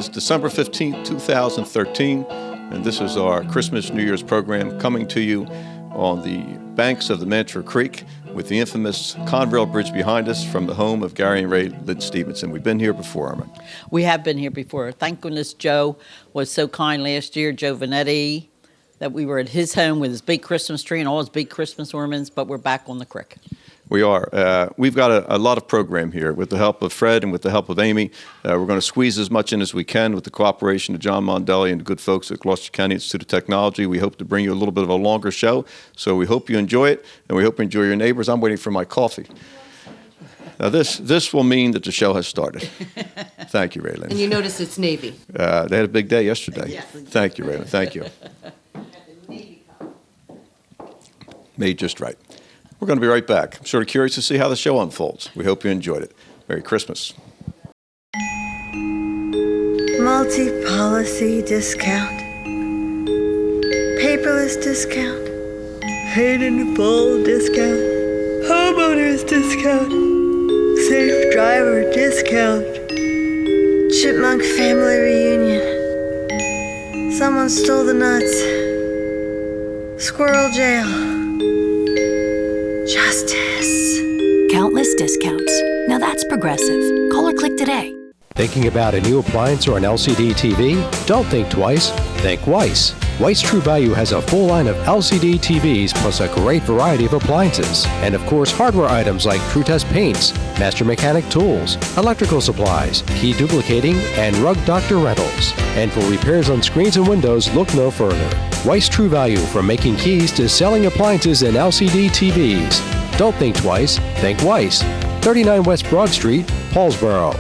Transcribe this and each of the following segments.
It's December 15th, 2013, and this is our Christmas New Year's program coming to you on the banks of the Mantua Creek with the infamous Conrail Bridge behind us from the home of Gary and Ray Lynn Stevenson. We've been here before, Irma. We have been here before. Thank goodness Joe was so kind last year, Giovanetti, that we were at his home with his big Christmas tree and all his big Christmas ornaments, but we're back on the creek. We are. We've got a lot of program here with the help of Fred and with the help of Amy. We're going to squeeze as much in as we can with the cooperation of John Mondelli and the good folks at Gloucester County Institute of Technology. We hope to bring you a little bit of a longer show, so we hope you enjoy it, and we hope you enjoy your neighbors. I'm waiting for my coffee. Now, this will mean that the show has started. Thank you, Ray Lynn. And you notice it's Navy. They had a big day yesterday. Yes. Thank you, Ray Lynn. Thank you. Made just right. We're going to be right back. I'm sort of curious to see how the show unfolds. We hope you enjoyed it. Merry Christmas. Multi-policy discount. Paperless discount. Paid in full discount. Homeowners discount. Safe driver discount. Chipmunk family reunion. Someone stole the nuts. Squirrel jail. Justice. Countless discounts. Now that's progressive. Call or click today. Thinking about a new appliance or an LCD TV? Don't think twice. Think Weiss. Weiss True Value has a full line of LCD TVs plus a great variety of appliances. And of course, hardware items like True Test paints, Master Mechanic tools, electrical supplies, key duplicating, and Rug Doctor rentals. And for repairs on screens and windows, look no further. Weiss True Value, from making keys to selling appliances and LCD TVs. Don't think twice. Think Weiss. 39 West Broad Street, Paulsboro.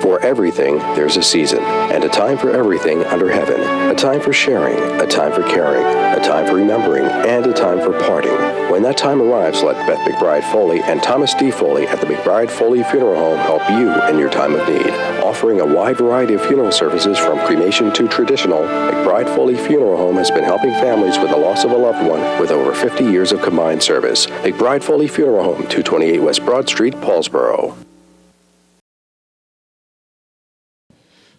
For everything, there's a season, and a time for everything under heaven. A time for sharing, a time for caring, a time for remembering, and a time for parting. When that time arrives, let Beth McBride Foley and Thomas D. Foley at the McBride Foley Funeral Home help you in your time of need. Offering a wide variety of funeral services from cremation to traditional, McBride Foley Funeral Home has been helping families with the loss of a loved one with over 50 years of combined service. McBride Foley Funeral Home, 228 West Broad Street, Paulsboro.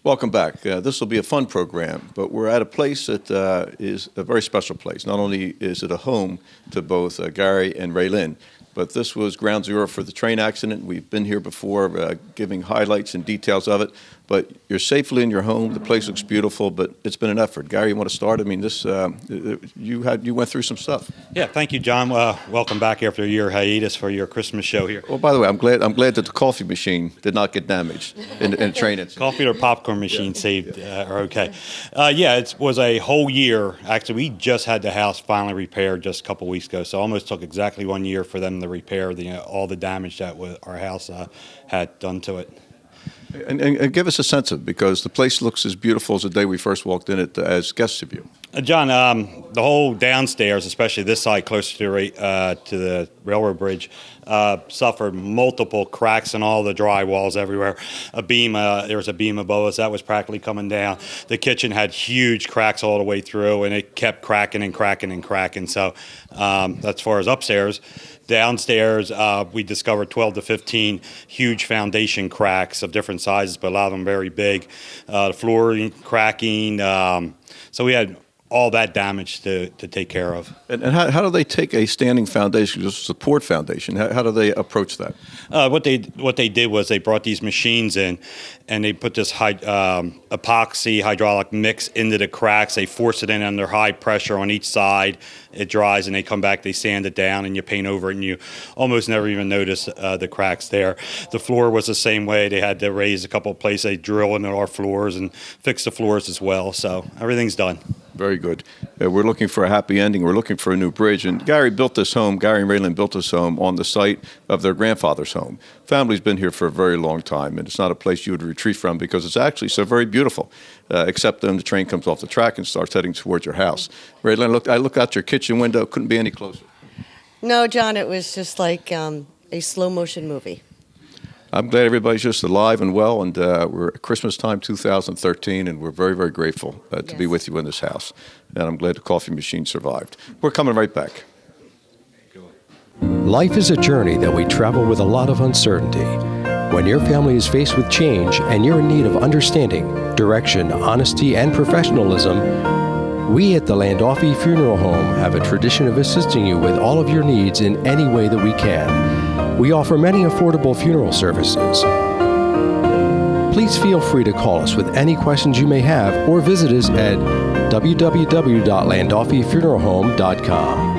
Welcome back. This will be a fun program, but we're at a place that is a very special place. Not only is it a home to both Gary and Ray Lynn, but this was ground zero for the train accident. We've been here before giving highlights and details of it, but you're safely in your home. The place looks beautiful, but it's been an effort. Gary, you want to start? I mean, this you went through some stuff. Yeah, thank you, John. Welcome back after a year hiatus for your Christmas show here. Well, by the way, I'm glad that the coffee machine did not get damaged in a train incident. Coffee or popcorn machine saved are okay. Yeah, it was a whole year. Actually, we just had the house finally repaired just a couple weeks ago, so almost took exactly 1 year for them to repair all the damage that our house had done to it. And give us a sense of it, because the place looks as beautiful as the day we first walked in it as guests of you. John, the whole downstairs, especially this side closer to the railroad bridge, suffered multiple cracks in all the drywalls everywhere. There was a beam above us that was practically coming down. The kitchen had huge cracks all the way through, and it kept cracking and cracking and cracking. So that's as far as upstairs. Downstairs, we discovered 12 to 15 huge foundation cracks of different sizes, but a lot of them very big. The flooring cracking. So we had all that damage to take care of. And how do they take a standing foundation, just a support foundation? How do they approach that? What they did was they brought these machines in, and they put this epoxy hydraulic mix into the cracks. They force it in under high pressure on each side. It dries, and they come back, they sand it down, and you paint over it, and you almost never even notice the cracks there. The floor was the same way. They had to raise a couple of places. They drill into our floors and fix the floors as well. So everything's done. Very good. We're looking for a happy ending. We're looking for a new bridge. And Gary built this home, Gary and Ray Lynn built this home on the site of their grandfather's home. Family's been here for a very long time, and it's not a place you would retreat from because it's actually so very beautiful, except when the train comes off the track and starts heading towards your house. Ray Lynn, I looked out your kitchen window, couldn't be any closer. No, John, it was just like a slow motion movie. I'm glad everybody's just alive and well, and we're at Christmas time 2013, and we're very, very grateful to be with you in this house. And I'm glad the coffee machine survived. We're coming right back. Life is a journey that we travel with a lot of uncertainty. When your family is faced with change and you're in need of understanding, direction, honesty, and professionalism, we at the Landolfi Funeral Home have a tradition of assisting you with all of your needs in any way that we can. We offer many affordable funeral services. Please feel free to call us with any questions you may have or visit us at www.landolfifuneralhome.com.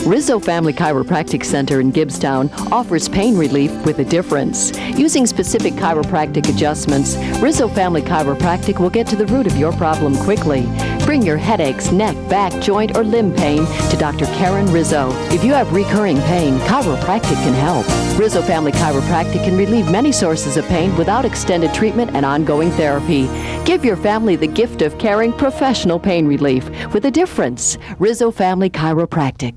Rizzo Family Chiropractic Center in Gibbstown offers pain relief with a difference. Using specific chiropractic adjustments, Rizzo Family Chiropractic will get to the root of your problem quickly. Bring your headaches, neck, back, joint, or limb pain to Dr. Karen Rizzo. If you have recurring pain, chiropractic can help. Rizzo Family Chiropractic can relieve many sources of pain without extended treatment and ongoing therapy. Give your family the gift of caring professional pain relief with a difference. Rizzo Family Chiropractic.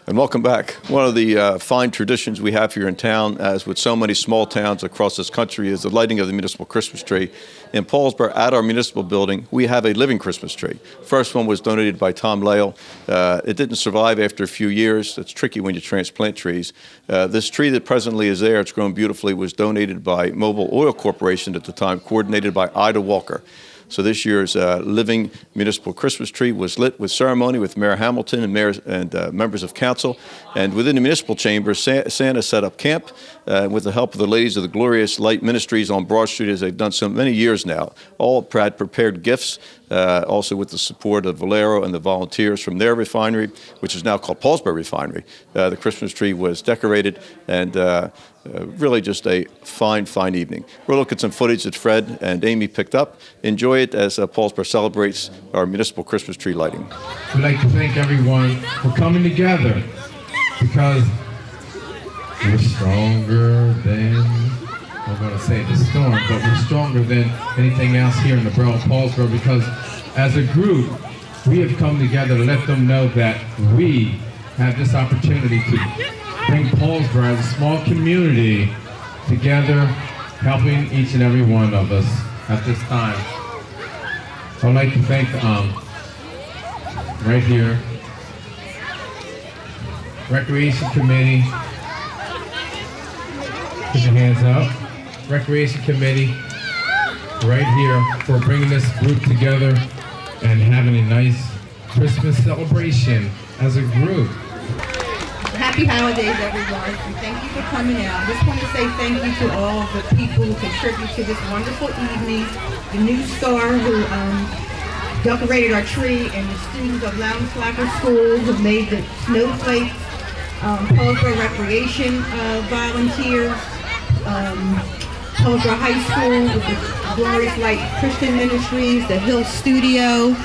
And welcome back. One of the fine traditions we have here in town, as with so many small towns across this country, is the lighting of the municipal Christmas tree. In Paulsboro, at our municipal building, we have a living Christmas tree. First one was donated by Tom Lale. It didn't survive after a few years. It's tricky when you transplant trees. This tree that presently is there, it's grown beautifully, was donated by Mobil Oil Corporation at the time, coordinated by Ida Walker. So this year's living municipal Christmas tree was lit with ceremony with Mayor Hamilton and mayors and members of council. And within the municipal chamber, Santa set up camp with the help of the ladies of the Glorious Light Ministries on Broad Street, as they've done so many years now. All had prepared gifts, also with the support of Valero and the volunteers from their refinery, which is now called Paulsboro Refinery. The Christmas tree was decorated and really just a fine, fine evening. We'll look at some footage that Fred and Amy picked up. Enjoy it as Paulsboro celebrates our municipal Christmas tree lighting. We'd like to thank everyone for coming together, because we're stronger than, I'm going to say the storm, but we're stronger than anything else here in the borough of Paulsboro, because as a group, we have come together to let them know that we have this opportunity to bring Paulsboro as a small community together, helping each and every one of us at this time. I'd like to thank, right here, Recreation Committee. Put your hands up. Recreation Committee, right here, for bringing this group together and having a nice Christmas celebration as a group. Happy holidays, everyone, and thank you for coming out. I just want to say thank you to all the people who contribute to this wonderful evening, the new star who decorated our tree, and the students of Lowndes Slacker School who made the snowflakes, Paulsboro Recreation volunteers, Paulsboro High School with the Glorious Light Christian Ministries, the Hill Studio.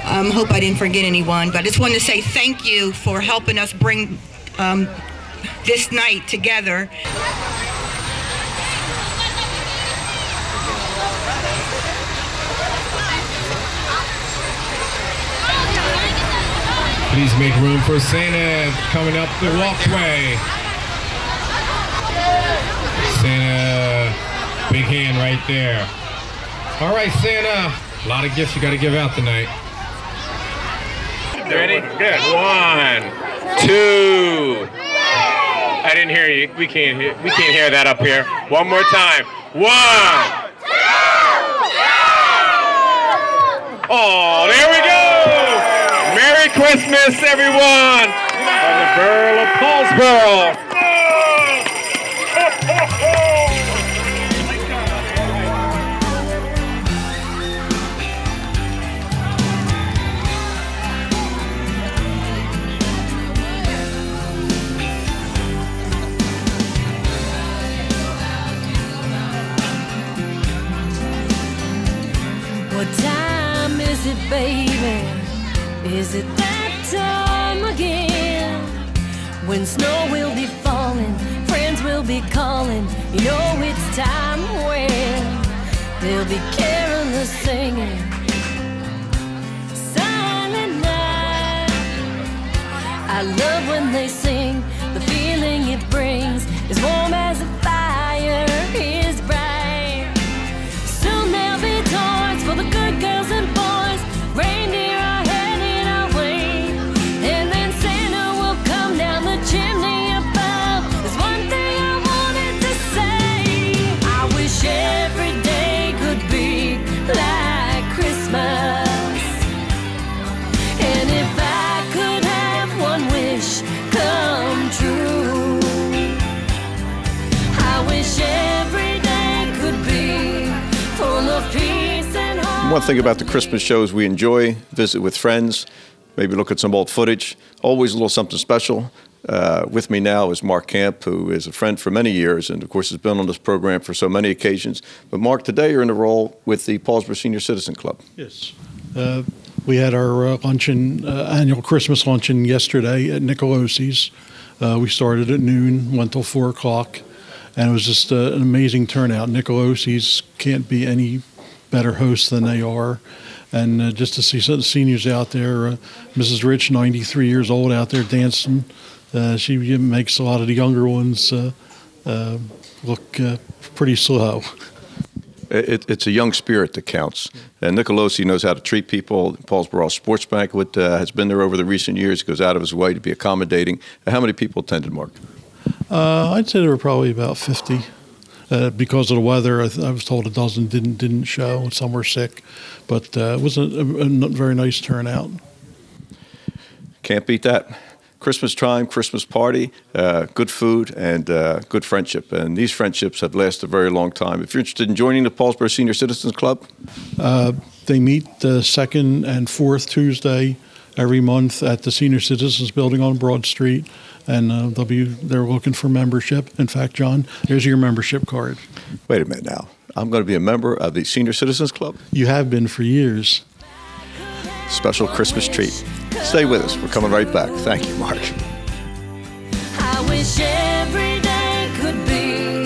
Hope I didn't forget anyone, but I just wanted to say thank you for helping us bring this night together. Please make room for Santa coming up the walkway. Santa, big hand right there. All right, Santa, a lot of gifts you got to give out tonight. Ready? Good. 1, 2. I didn't hear you. We can't hear that up here. One more time. 1. Oh, there we go. Merry Christmas, everyone, from the Borough of Paulsboro. What time is it, baby? Is it that time again? When snow will be falling, friends will be calling. You know it's time when they'll be carolers singing. Silent night. I love when they sing. The feeling it brings is warm as a fire, is bright. Soon there'll be toys for the good girls and boys. Reindeer are heading our way, and then Santa will come down the chimney above. There's one thing One thing about the Christmas shows we enjoy, visit with friends, maybe look at some old footage, always a little something special. With me now is Marc Kamp, who is a friend for many years and, of course, has been on this program for so many occasions. But, Marc, today you're in a role with the Paulsboro Senior Citizen Club. Yes. We had our luncheon, annual Christmas luncheon yesterday at Nicolosi's. We started at noon, went till 4 o'clock, and it was just an amazing turnout. Nicolosi's can't be any better hosts than they are. And just to see some of the seniors out there, Mrs. Rich, 93 years old, out there dancing. She makes a lot of the younger ones look pretty slow. It's a young spirit that counts. And Nicolosi knows how to treat people. Paulsboro Sports Banquet has been there over the recent years. He goes out of his way to be accommodating. How many people attended, Marc? I'd say there were probably about 50. Because of the weather, I was told a dozen didn't show, and some were sick. But it was a very nice turnout. Can't beat that. Christmas time, Christmas party, good food, and good friendship. And these friendships have lasted a very long time. If you're interested in joining the Paulsboro Senior Citizens Club? They meet the second and fourth Tuesday every month at the Senior Citizens Building on Broad Street. And they're looking for membership. In fact, John, there's your membership card. Wait a minute now. I'm going to be a member of the Senior Citizens Club? You have been for years. Special Christmas treat. Stay with us. We're coming right back. Thank you, Marc. I wish every day could be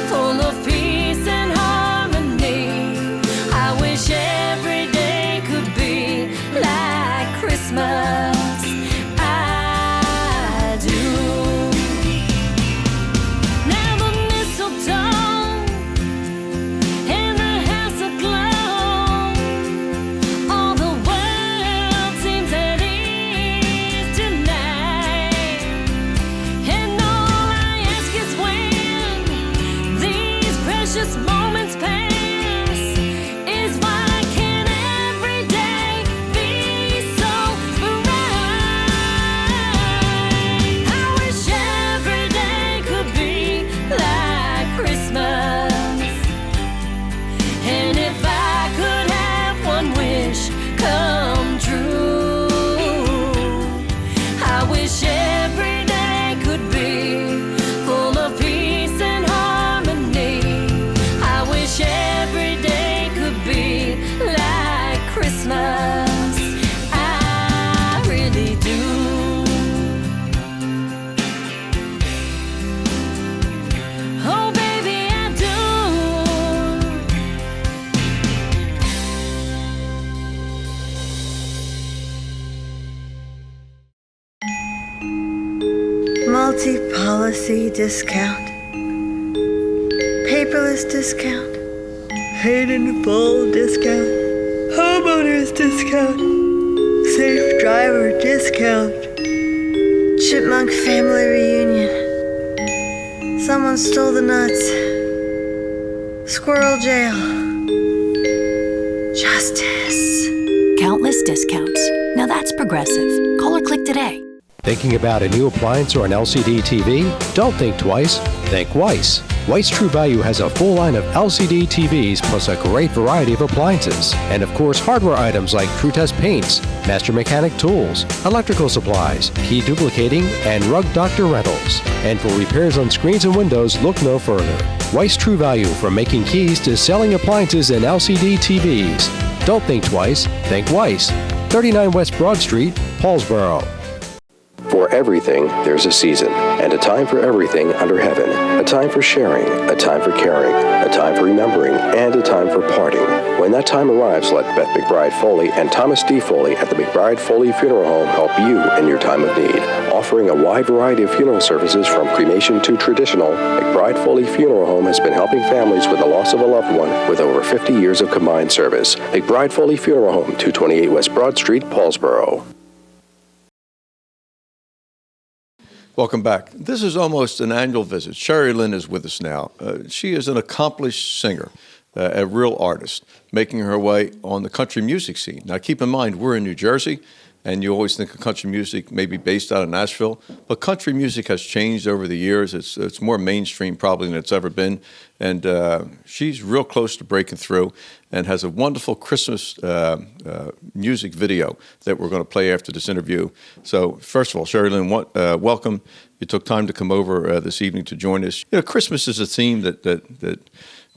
full of peace and harmony. I wish every day could be like Christmas. I do. Now the mistletoe and the house aglow. All the world seems at ease tonight. And all I ask is when these precious moments pass, is why can every day be so bright? I wish every day could be like Christmas. And if I could have one wish come true, I wish every day could be full of peace and harmony. I wish every day could be like Christmas. I really do. Oh, baby, I do. Multi-policy discount, paperless discount, paid in full discount, homeowners discount, safe driver discount, chipmunk family reunion, someone stole the nuts, squirrel jail, justice. Countless discounts. Now that's progressive. Call or click today. Thinking about a new appliance or an LCD TV? Don't think twice. Think Weiss. Weiss True Value has a full line of LCD TVs plus a great variety of appliances. And of course, hardware items like True Test paints, Master Mechanic tools, electrical supplies, key duplicating, and Rug Doctor rentals. And for repairs on screens and windows, look no further. Weiss True Value, from making keys to selling appliances and LCD TVs. Don't think twice. Think Weiss. 39 West Broad Street, Paulsboro. For everything, there's a season, and a time for everything under heaven. A time for sharing, a time for caring, a time for remembering, and a time for parting. When that time arrives, let Beth McBride Foley and Thomas D. Foley at the McBride Foley Funeral Home help you in your time of need. Offering a wide variety of funeral services from cremation to traditional, McBride Foley Funeral Home has been helping families with the loss of a loved one with over 50 years of combined service. McBride Foley Funeral Home, 228 West Broad Street, Paulsboro. Welcome back. This is almost an annual visit. Sherry Lynn is with us now. She is an accomplished singer, a real artist, making her way on the country music scene. Now, keep in mind, we're in New Jersey, and you always think of country music maybe based out of Nashville, but country music has changed over the years. It's more mainstream probably than it's ever been, and she's real close to breaking through and has a wonderful Christmas music video that we're going to play after this interview. So first of all, Sherry Lynn, welcome. You took time to come over this evening to join us. You know, Christmas is a theme that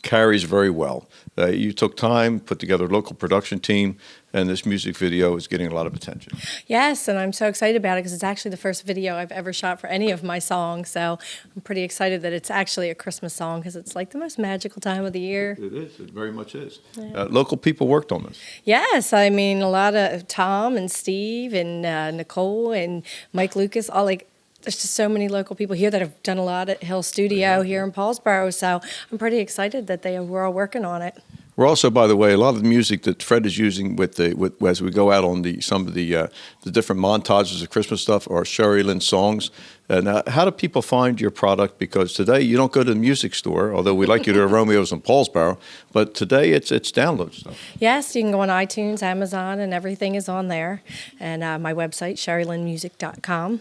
carries very well. You took time, put together a local production team, and this music video is getting a lot of attention. Yes, and I'm so excited about it because it's actually the first video I've ever shot for any of my songs. So I'm pretty excited that it's actually a Christmas song because it's like the most magical time of the year. It is. It very much is. Yeah. Local people worked on this. Yes, I mean a lot of Tom and Steve and Nicole and Mike Lucas, all like. There's just so many local people here that have done a lot at Hill Studio here in Paulsboro, so I'm pretty excited that we're all working on it. We're also, by the way, a lot of the music that Fred is using as we go out on some of the different montages of Christmas stuff are Sherry Lynn songs. Now, how do people find your product? Because today you don't go to the music store, although we like you to Romeo's in Paulsboro, but today it's download stuff. Yes, you can go on iTunes, Amazon, and everything is on there. And my website, SherryLynnMusic.com.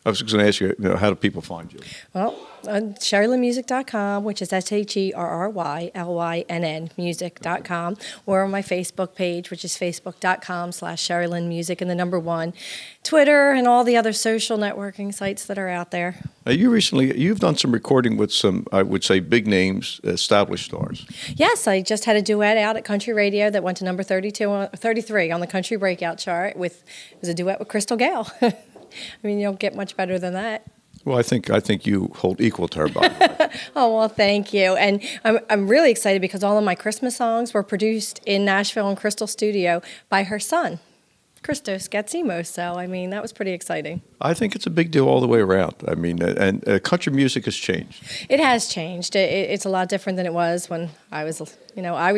I was just going to ask you, how do people find you? Well, on SherryLynnMusic.com, which is SherryLynn music.com, or on my Facebook page, which is Facebook.com/SherryLynnMusic and the number 1, Twitter, and all the other social networking sites that are out there. You've done some recording with some, I would say, big names, established stars. Yes, I just had a duet out at Country Radio that went to number 33 on the Country Breakout chart. It was a duet with Crystal Gale. I mean, you don't get much better than that. Well, I think you hold equal to her, by the way. Oh, well, thank you. And I'm really excited because all of my Christmas songs were produced in Nashville and Crystal Studio by her son, Christos Gatsimo. So, I mean, that was pretty exciting. I think it's a big deal all the way around. I mean, and country music has changed. It has changed. It's a lot different than it was when I was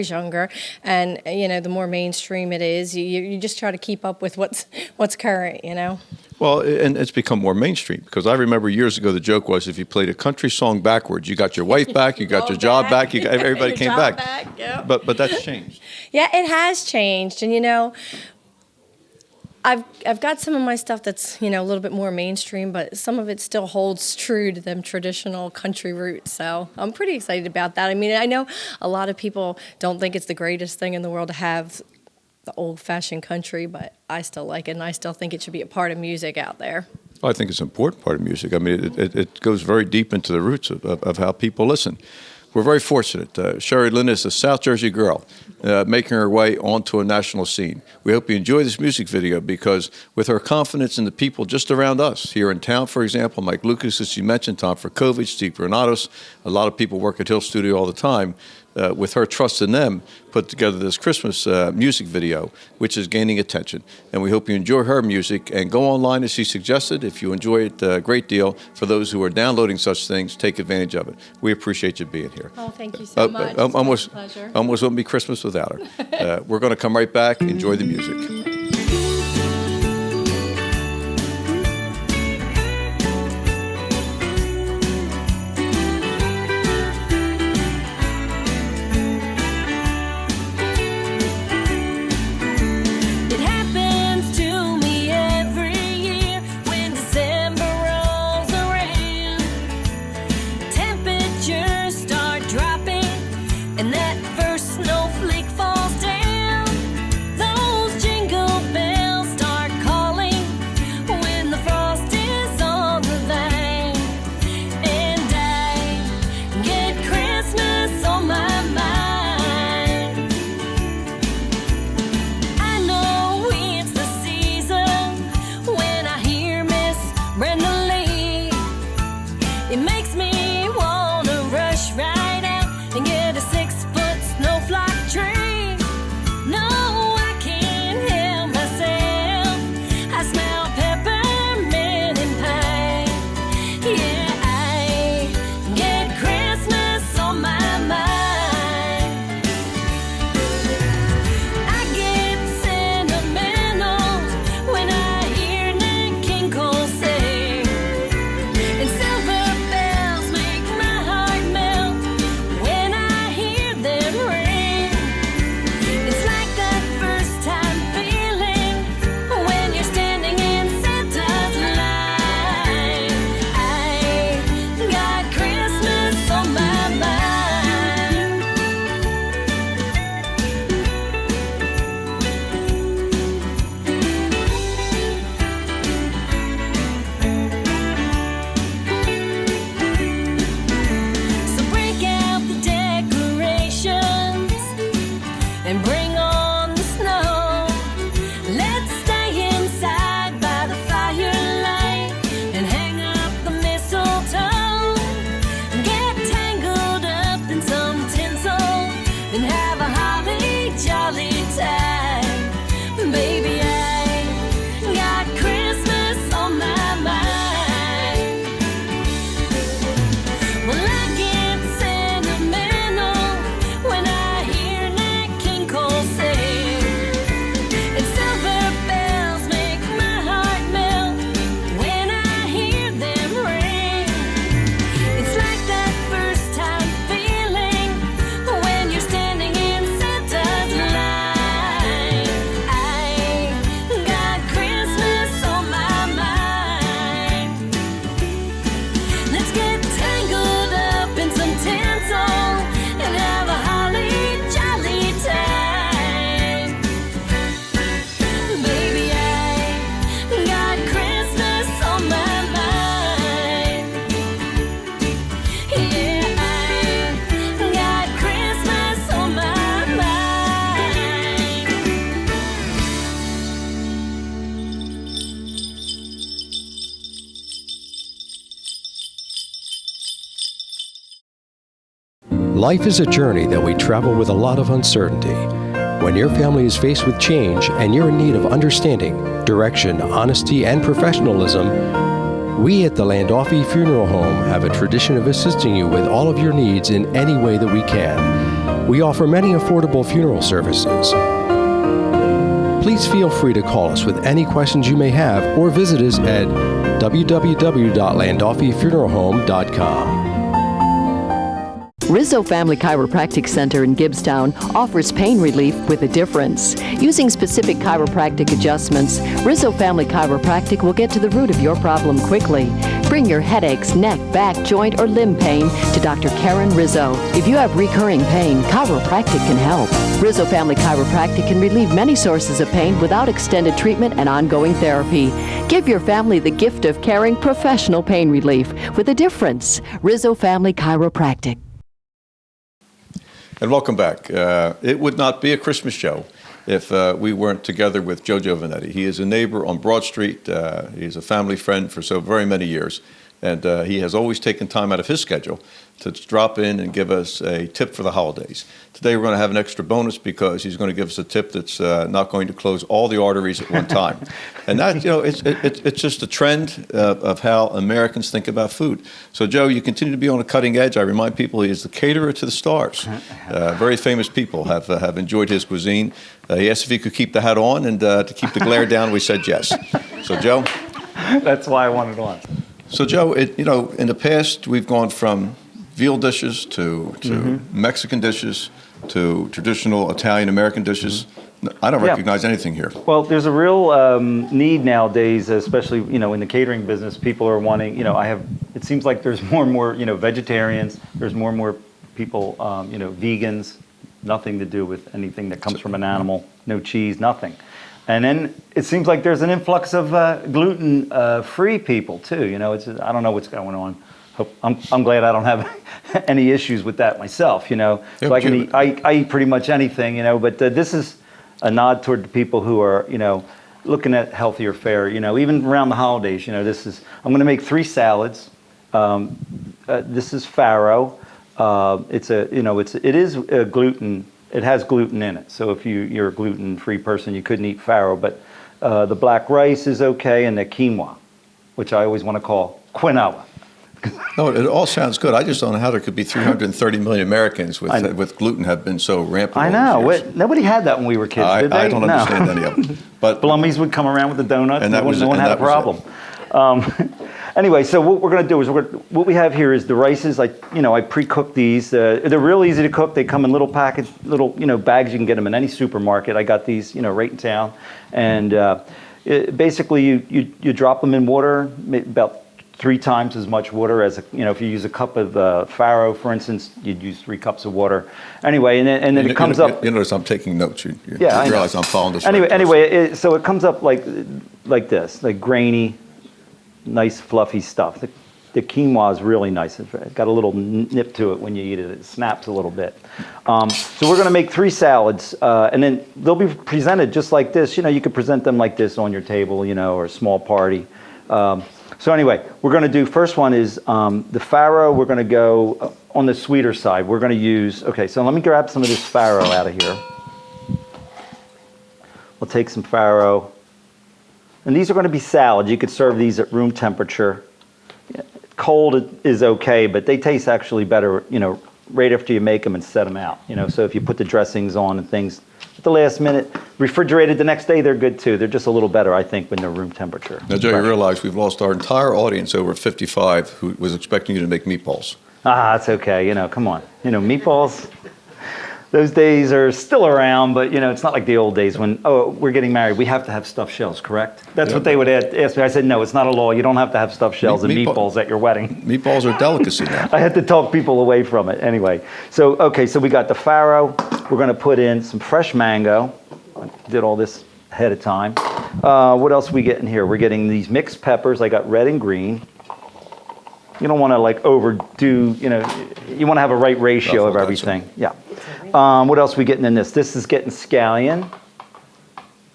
younger. And, the more mainstream it is, you just try to keep up with what's current, Well, and it's become more mainstream because I remember years ago the joke was if you played a country song backwards, you got your wife back, you got your job back, everybody came back. Yep. But that's changed. Yeah, it has changed, and I've got some of my stuff that's a little bit more mainstream, but some of it still holds true to them traditional country roots. So I'm pretty excited about that. I mean, I know a lot of people don't think it's the greatest thing in the world to have the old-fashioned country, but I still like it, and I still think it should be a part of music out there. Well, I think it's an important part of music. I mean, it goes very deep into the roots of how people listen. We're very fortunate. Sherry Lynn is a South Jersey girl making her way onto a national scene. We hope you enjoy this music video because with her confidence in the people just around us, here in town, for example, Mike Lucas, as you mentioned, Tom Frkovich, Steve Granados, a lot of people work at Hill Studio all the time. With her trust in them, put together this Christmas music video, which is gaining attention. And we hope you enjoy her music and go online as she suggested. If you enjoy it a great deal, for those who are downloading such things, take advantage of it. We appreciate you being here. Oh, thank you so much. Almost a pleasure. Almost wouldn't be Christmas without her. We're going to come right back. Enjoy the music. And that first snowflake falls down. Those jingle Life is a journey that we travel with a lot of uncertainty. When your family is faced with change and you're in need of understanding, direction, honesty, and professionalism, we at the Landolfi Funeral Home have a tradition of assisting you with all of your needs in any way that we can. We offer many affordable funeral services. Please feel free to call us with any questions you may have or visit us at www.landolfifuneralhome.com. Rizzo Family Chiropractic Center in Gibbstown offers pain relief with a difference. Using specific chiropractic adjustments, Rizzo Family Chiropractic will get to the root of your problem quickly. Bring your headaches, neck, back, joint, or limb pain to Dr. Karen Rizzo. If you have recurring pain, chiropractic can help. Rizzo Family Chiropractic can relieve many sources of pain without extended treatment and ongoing therapy. Give your family the gift of caring professional pain relief with a difference. Rizzo Family Chiropractic. And welcome back. It would not be a Christmas show if we weren't together with Joe Giovanetti. He is a neighbor on Broad Street. He's a family friend for so very many years. And he has always taken time out of his schedule to drop in and give us a tip for the holidays. Today we're going to have an extra bonus because he's going to give us a tip that's not going to close all the arteries at one time. And that, you know, it's just a trend of how Americans think about food. So Joe, you continue to be on a cutting edge. I remind people he is the caterer to the stars. Very famous people have enjoyed his cuisine. He asked if he could keep the hat on, and to keep the glare down, we said yes. So Joe? That's why I wanted it on. So Joe, you know, in the past we've gone from veal dishes to Mexican dishes to traditional Italian-American dishes. I don't recognize anything here. Well, there's a real need nowadays, especially, you know, in the catering business. People are wanting, you know, it seems like there's more and more, you know, vegetarians. There's more and more people, you know, vegans, nothing to do with anything that comes from an animal, no cheese, nothing. And then it seems like there's an influx of gluten-free people too. You know, I don't know what's going on. I'm glad I don't have any issues with that myself. You know, so I eat pretty much anything. You know, but this is a nod toward the people who are, you know, looking at healthier fare. You know, even around the holidays. You know, I'm going to make 3 salads. This is farro. It is gluten. It has gluten in it, so if you're a gluten-free person, you couldn't eat farro. But the black rice is okay, and the quinoa, which I always want to call quinoa. No, it all sounds good. I just don't know how there could be 330 million Americans with gluten have been so rampant. I know. Nobody had that when we were kids, did they? I don't understand any of them. But Blummies would come around with the donuts, and no one had a problem. Anyway, so what we're going to do is what we have here is the rices. I pre-cook these. They're real easy to cook. They come in little bags. You can get them in any supermarket. I got these, right in town. And basically, you drop them in water, about 3 times as much water as if you use a cup of farro, for instance, you'd use 3 cups of water. Anyway, and then it comes up. You notice I'm taking notes. You realize I'm following this. Anyway, so it comes up like this, like grainy, nice fluffy stuff. The quinoa is really nice. It's got a little nip to it when you eat it. It snaps a little bit. So we're going to make 3 salads, and then they'll be presented just like this. You could present them like this on your table, or a small party. So anyway, we're going to do, first one is the farro. We're going to go on the sweeter side. We're going to use, so let me grab some of this farro out of here. We'll take some farro. And these are going to be salads. You could serve these at room temperature. Cold is okay, but they taste actually better, right after you make them and set them out. So if you put the dressings on and things at the last minute, refrigerated the next day, they're good too. They're just a little better, I think, when they're room temperature. Now, Joe, you realize we've lost our entire audience over 55 who was expecting you to make meatballs. That's okay. Come on. Meatballs. Those days are still around, but it's not like the old days when, we're getting married, we have to have stuffed shells, correct? That's what they would ask me. I said, no, it's not a law. You don't have to have stuffed shells and meatballs at your wedding. Meatballs are delicacy now. I had to talk people away from it. Anyway, so we got the farro. We're going to put in some fresh mango. I did all this ahead of time. What else are we getting here? We're getting these mixed peppers. I got red and green. You don't want to overdo, you want to have a right ratio of everything. Yeah. What else are we getting in this? This is getting scallion.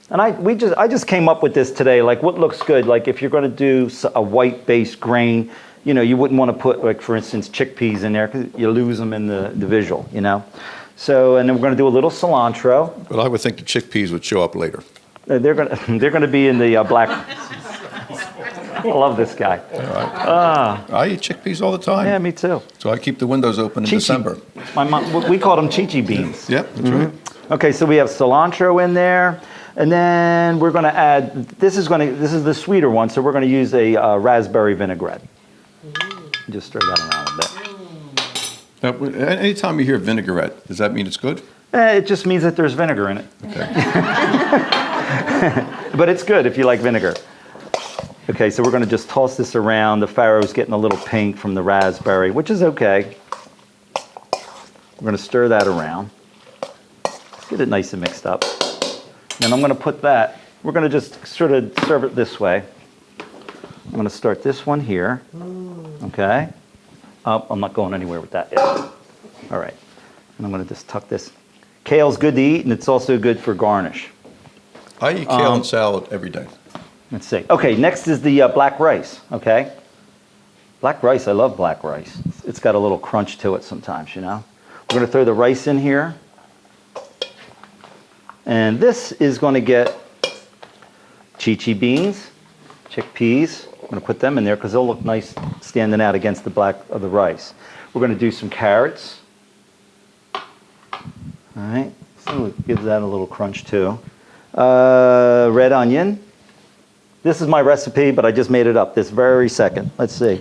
And I just came up with this today, what looks good. If you're going to do a white-based grain, you wouldn't want to put, like, for instance, chickpeas in there because you lose them in the visual, So, and then we're going to do a little cilantro. But I would think the chickpeas would show up later. They're going to be in the black. I love this guy. All right. I eat chickpeas all the time. Yeah, me too. So I keep the windows open in December. My mom, we call them chichi beans. Yep, that's right. Okay, so we have cilantro in there, and then we're going to add. This is the sweeter one, so we're going to use a raspberry vinaigrette. Just stir that around a bit. Now, anytime you hear vinaigrette, does that mean it's good? It just means that there's vinegar in it. Okay. But it's good if you like vinegar. Okay, so we're going to just toss this around. The farro's getting a little pink from the raspberry, which is okay. We're going to stir that around. Get it nice and mixed up. And I'm going to put that, we're going to just sort of serve it this way. I'm going to start this one here. Okay. I'm not going anywhere with that yet. All right. And I'm going to just tuck this. Kale's good to eat, and it's also good for garnish. I eat kale and salad every day. Let's see. Okay, next is the black rice, okay? Black rice, I love black rice. It's got a little crunch to it sometimes, We're going to throw the rice in here. And this is going to get chichi beans, chickpeas. I'm going to put them in there because they'll look nice standing out against the black of the rice. We're going to do some carrots. All right, so it gives that a little crunch too. Red onion. This is my recipe, but I just made it up this very second. Let's see.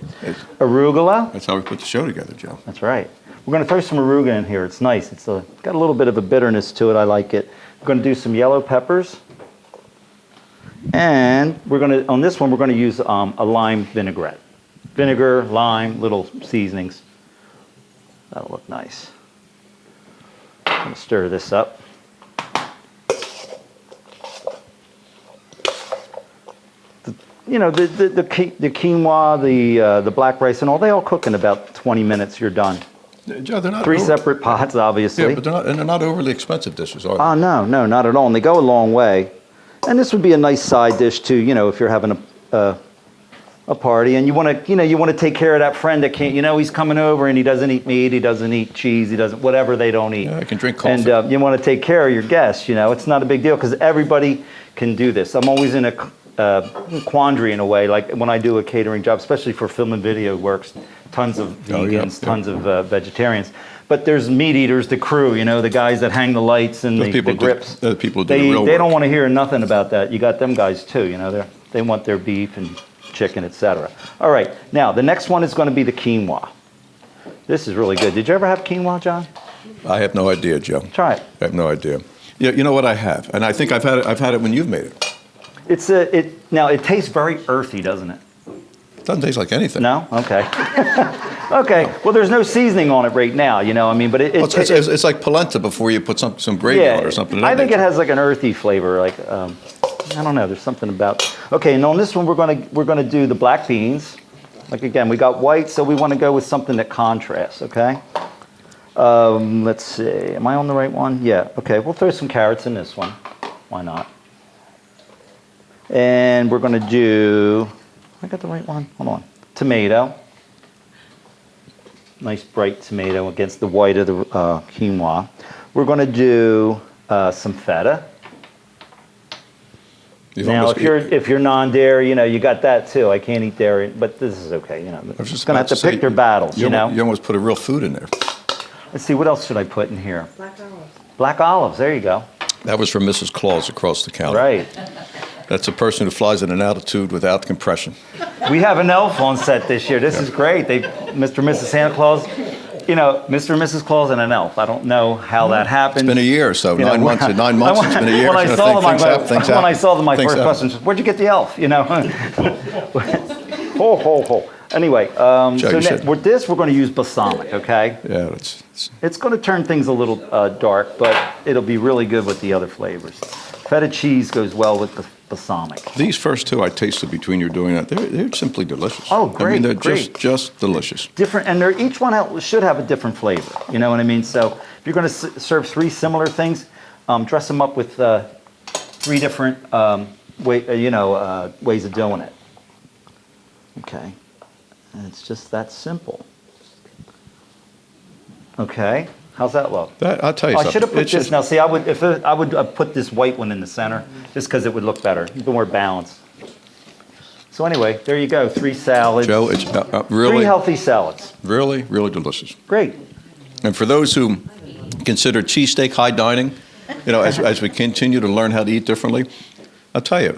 Arugula. That's how we put the show together, Joe. That's right. We're going to throw some arugula in here. It's nice. It's got a little bit of a bitterness to it. I like it. We're going to do some yellow peppers. And we're going to, on this one, we're going to use a lime vinaigrette. Vinegar, lime, little seasonings. That'll look nice. I'm going to stir this up. The quinoa, the black rice, and all, they all cook in about 20 minutes. You're done. Joe, they're not Three separate pots, obviously. Yeah, but they're not overly expensive dishes, are they? Oh, no, not at all. And they go a long way. And this would be a nice side dish too. If you're having a party and you want to take care of that friend that can't. He's coming over and he doesn't eat meat, he doesn't eat cheese, he doesn't whatever they don't eat. Yeah, I can drink coffee. And you want to take care of your guests. It's not a big deal because everybody can do this. I'm always in a quandary in a way, like when I do a catering job, especially for film and video works, tons of vegans, tons of vegetarians. But there's meat eaters, the crew, the guys that hang the lights and the grips. The people do the real They work. don't want to hear nothing about that. You got them guys too, they want their beef and chicken, etc. All right, now the next one is going to be the quinoa. This is really good. Did you ever have quinoa, John? I have no idea, Joe. Try it. I have no idea. Yeah, you know what I have, and I think I've had it when you've made it. Now it tastes very earthy, doesn't it? It doesn't taste like anything. No? Okay. Okay. Well, there's no seasoning on it right now, but it's like polenta before you put some gravy on it or something. I think it has like an earthy flavor, like I don't know. There's something about. Okay, and on this one we're gonna do the black beans. Like again, we got white, so we want to go with something that contrasts. Okay. Let's see. Am I on the right one? Yeah. Okay. We'll throw some carrots in this one. Why not? And we're gonna do. I got the right one. Hold on. Tomato. Nice bright tomato against the white of the quinoa. We're going to do some feta. Now, if you're non-dairy, you got that too. I can't eat dairy, but this is okay. I was just going to have to pick their battles. You almost put a real food in there. Let's see, what else should I put in here? Black olives. Black olives. There you go. That was from Mrs. Claus across the counter. Right. That's a person who flies at an altitude without compression. We have an elf on set this year. This is great. Mr. and Mrs. Santa Claus, Mr. and Mrs. Claus and an elf. I don't know how that happened. It's been a year or so. 9 months. 9 months. It's been a year. When I saw them, my first question was, "Where'd you get the elf?" Ho ho ho. Anyway, with this we're going to use balsamic. Okay. Yeah, it's going to turn things a little dark, but it'll be really good with the other flavors. Feta cheese goes well with the balsamic. These first two I tasted between you doing that. They're simply delicious. Oh, great! They're great. just delicious. Different, and each one should have a different flavor. You know what I mean? So if you're going to serve 3 similar things, dress them up with 3 different ways of doing it. Okay. And it's just that simple. Okay, how's that look? I'll tell you I something. should have put It's this. just- Now, see, I would put this white one in the center just because it would look better, a bit more balanced. So anyway, there you go. 3 salads. Joe, it's really 3 healthy salads. really, really delicious. Great. And for those who consider cheesesteak high dining, as we continue to learn how to eat differently, I'll tell you,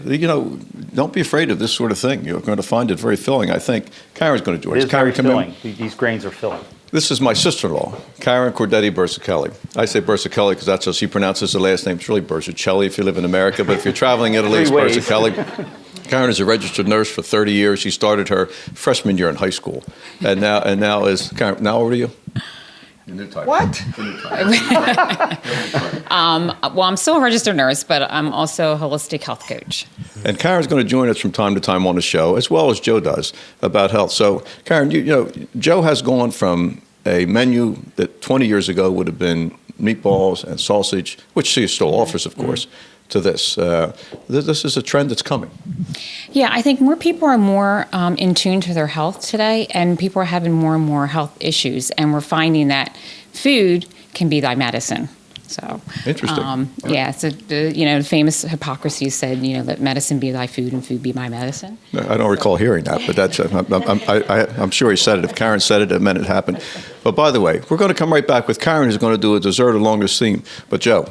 don't be afraid of this sort of thing. You're going to find it very filling. I think Karen's going to join us. It is very Karen, come in. filling. These grains are filling. This is my sister-in-law, Karen Burzichelli. I say Burzichelli because that's how she pronounces the last name. It's really Burzichelli if you live in America, but if you're traveling Italy, it's 3 ways. Burzichelli. Karen is a registered nurse for 30 years. She started her freshman year in high school, and now is Karen. Now, how old are you? What? Well, I'm still a registered nurse, but I'm also a holistic health coach. And Karen's going to join us from time to time on the show, as well as Joe does, about health. So, Karen, Joe has gone from a menu that 20 years ago would have been meatballs and sausage, which she still offers, of course, to this. This is a trend that's coming. Yeah, I think more people are more in tune to their health today, and people are having more and more health issues, and we're finding that food can be thy medicine. So interesting. Yeah. So the famous Hippocrates said, let medicine be thy food and food be my medicine. I don't recall hearing that, but that's I'm sure he said it. If Karen said it, it meant it happened. But by the way, we're going to come right back with Karen, who's going to do a dessert along this theme. But Joe,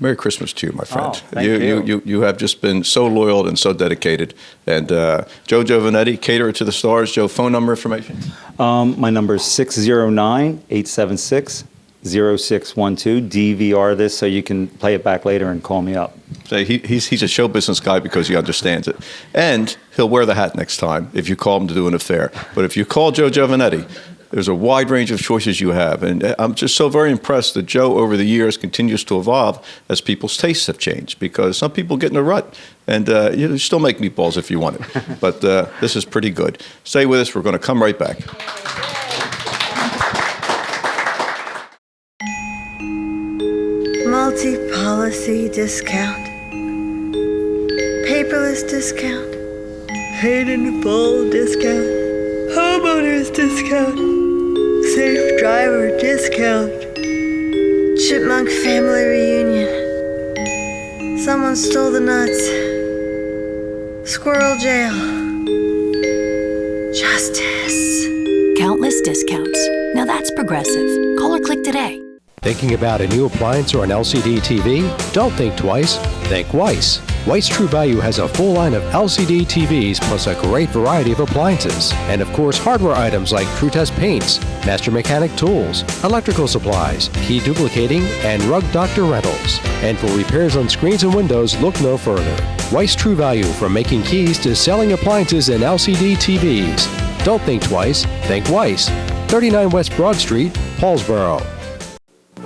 Merry Christmas to you, my friend. Oh, thank you. You have just been so loyal and so dedicated. And Joe Giovanetti, caterer to the stars. Joe, phone number information? My number is 609-876-0612. DVR this so you can play it back later and call me up. Say he's a show business guy because he understands it. And he'll wear the hat next time if you call him to do an affair. But if you call Joe Giovanetti, there's a wide range of choices you have. And I'm just so very impressed that Joe, over the years, continues to evolve as people's tastes have changed. Because some people get in a rut. And you still make meatballs if you want it. But this is pretty good. Stay with us. We're going to come right back. Multi-policy discount. Paperless discount. Paid in full discount. Homeowners discount. Safe driver discount. Chipmunk family reunion. Someone stole the nuts. Squirrel jail. Justice. Countless discounts. Now that's progressive. Call or click today. Thinking about a new appliance or an LCD TV? Don't think twice. Think Weiss. Weiss True Value has a full line of LCD TVs plus a great variety of appliances. And of course, hardware items like True Test paints, Master Mechanic tools, electrical supplies, key duplicating, and Rug Doctor rentals. And for repairs on screens and windows, look no further. Weiss True Value, from making keys to selling appliances and LCD TVs. Don't think twice. Think Weiss. 39 West Broad Street, Paulsboro.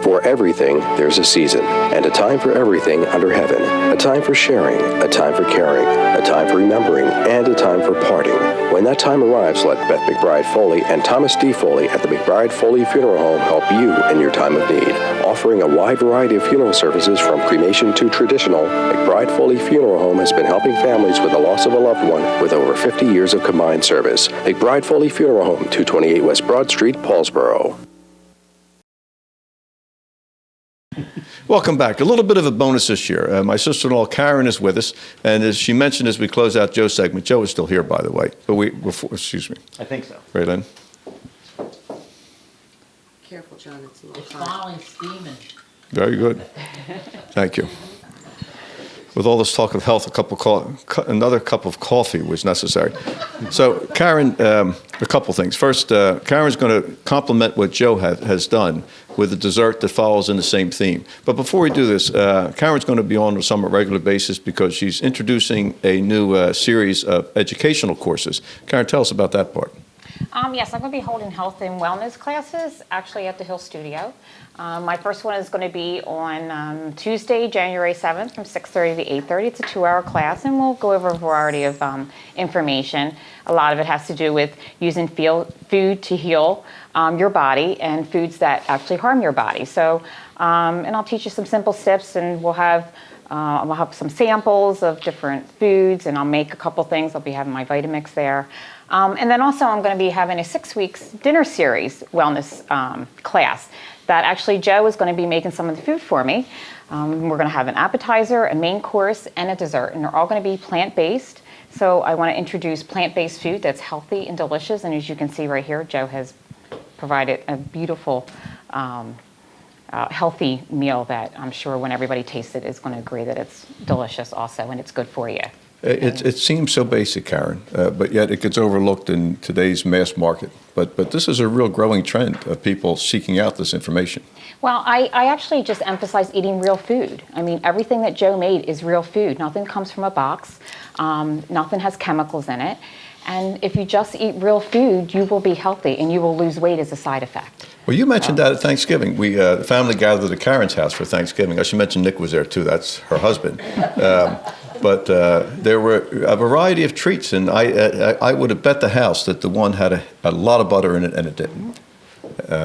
For everything, there's a season, and a time for everything under heaven. A time for sharing, a time for caring, a time for remembering, and a time for parting. When that time arrives, let Beth McBride Foley and Thomas D. Foley at the McBride Foley Funeral Home help you in your time of need. Offering a wide variety of funeral services from cremation to traditional, McBride Foley Funeral Home has been helping families with the loss of a loved one with over 50 years of combined service. McBride Foley Funeral Home, 228 West Broad Street, Paulsboro. Welcome back. A little bit of a bonus this year. My sister-in-law Karen is with us, and as she mentioned as we close out Joe's segment, Joe is still here, by the way. But excuse me. I think so. Ray Lynn? Careful, John. It's a little It's hot. falling steaming. Very good. Thank you. With all this talk of health, another cup of coffee was necessary. So, Karen, a couple things. First, Karen's going to compliment what Joe has done with a dessert that follows in the same theme. But before we do this, Karen's going to be on a somewhat regular basis because she's introducing a new series of educational courses. Karen, tell us about that part. Yes, I'm going to be holding health and wellness classes actually at the Hill Studio. My first one is going to be on Tuesday, January 7th from 6:30 to 8:30. It's a 2-hour class, and we'll go over a variety of information. A lot of it has to do with using food to heal your body and foods that actually harm your body. So, and I'll teach you some simple steps, and we'll have I'll have some samples of different foods, and I'll make a couple things. I'll be having my Vitamix there. And then also I'm going to be having a 6 weeks dinner series wellness class that actually Joe is going to be making some of the food for me. We're going to have an appetizer, a main course, and a dessert, and they're all going to be plant-based. So I want to introduce plant-based food that's healthy and delicious, and as you can see right here, Joe has provided a beautiful healthy meal that I'm sure when everybody tastes it is going to agree that it's delicious also and it's good for you. It seems so basic, Karen, but yet it gets overlooked in today's mass market. But this is a real growing trend of people seeking out this information. Well, I actually just emphasize eating real food. I mean, everything that Joe made is real food. Nothing comes from a box. Nothing has chemicals in it. And if you just eat real food, you will be healthy and you will lose weight as a side effect. Well, you mentioned that at Thanksgiving. We the family gathered at Karen's house for Thanksgiving. I should mention Nick was there too. That's her husband. But there were a variety of treats, and I would have bet the house that the one had a lot of butter in it, and it didn't.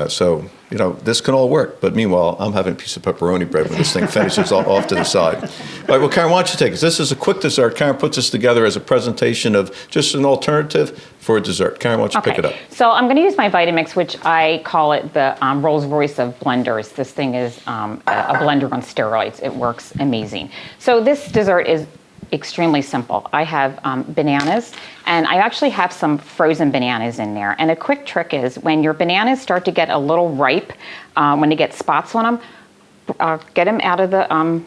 So, you know, this can all work. But meanwhile, I'm having a piece of pepperoni bread when this thing finishes off to the side. All right, well, Karen, why don't you take us? This is a quick dessert. Karen puts this together as a presentation of just an alternative for a dessert. Karen, why don't you pick it up? So I'm going to use my Vitamix, which I call it the Rolls Royce of blenders. This thing is a blender on steroids. It works amazing. So this dessert is extremely simple. I have bananas, and I actually have some frozen bananas in there. And a quick trick is when your bananas start to get a little ripe, when they get spots on them, get them out of the,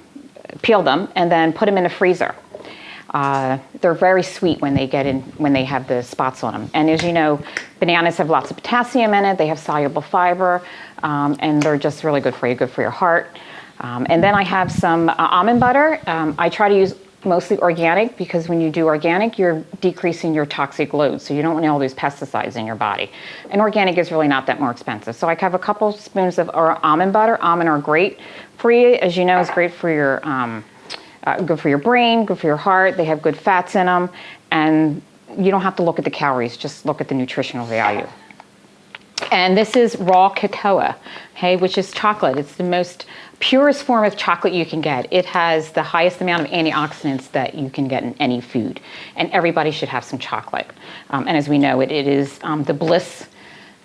peel them, and then put them in the freezer. They're very sweet when they have the spots on them. And as you know, bananas have lots of potassium in it. They have soluble fiber, and they're just really good for you, good for your heart. And then I have some almond butter. I try to use mostly organic, because when you do organic, you're decreasing your toxic load, so you don't want all these pesticides in your body. And organic is really not that more expensive. So I have a couple spoons of almond butter. Almond are great for you. As you know, it's great for your, good for your brain, good for your heart. They have good fats in them, and you don't have to look at the calories, just look at the nutritional value. And this is raw cocoa, okay, which is chocolate. It's the most purest form of chocolate you can get. It has the highest amount of antioxidants that you can get in any food. And everybody should have some chocolate. And as we know, it is the bliss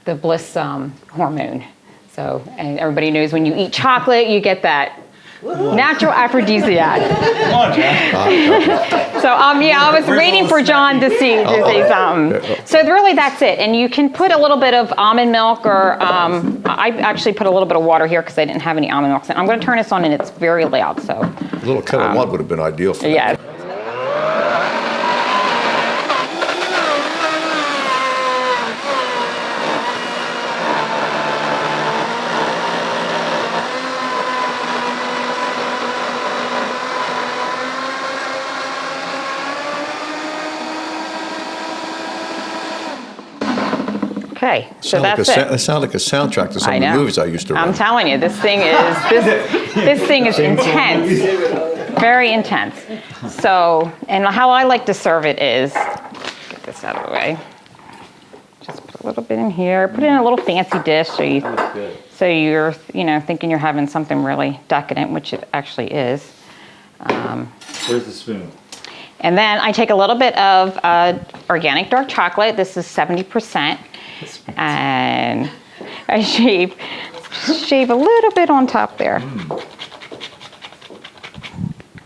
hormone. So, and everybody knows when you eat chocolate, you get that natural aphrodisiac. So yeah, I was waiting for John to say something. So really, that's it. And you can put a little bit of almond milk, or I actually put a little bit of water here because I didn't have any almond milk. So I'm going to turn this on, and it's very loud. So a little kettle one would have been ideal for that. Yeah. Okay, so that's it. It sounds like a soundtrack to some of the movies I used to run. I'm telling you, this thing is intense, very intense. So, and how I like to serve it is, get this out of the way. Just put a little bit in here. Put it in a little fancy dish, so you're thinking you're having something really decadent, which it actually is. Where's the spoon? And then I take a little bit of organic dark chocolate. This is 70%. And I shave a little bit on top there.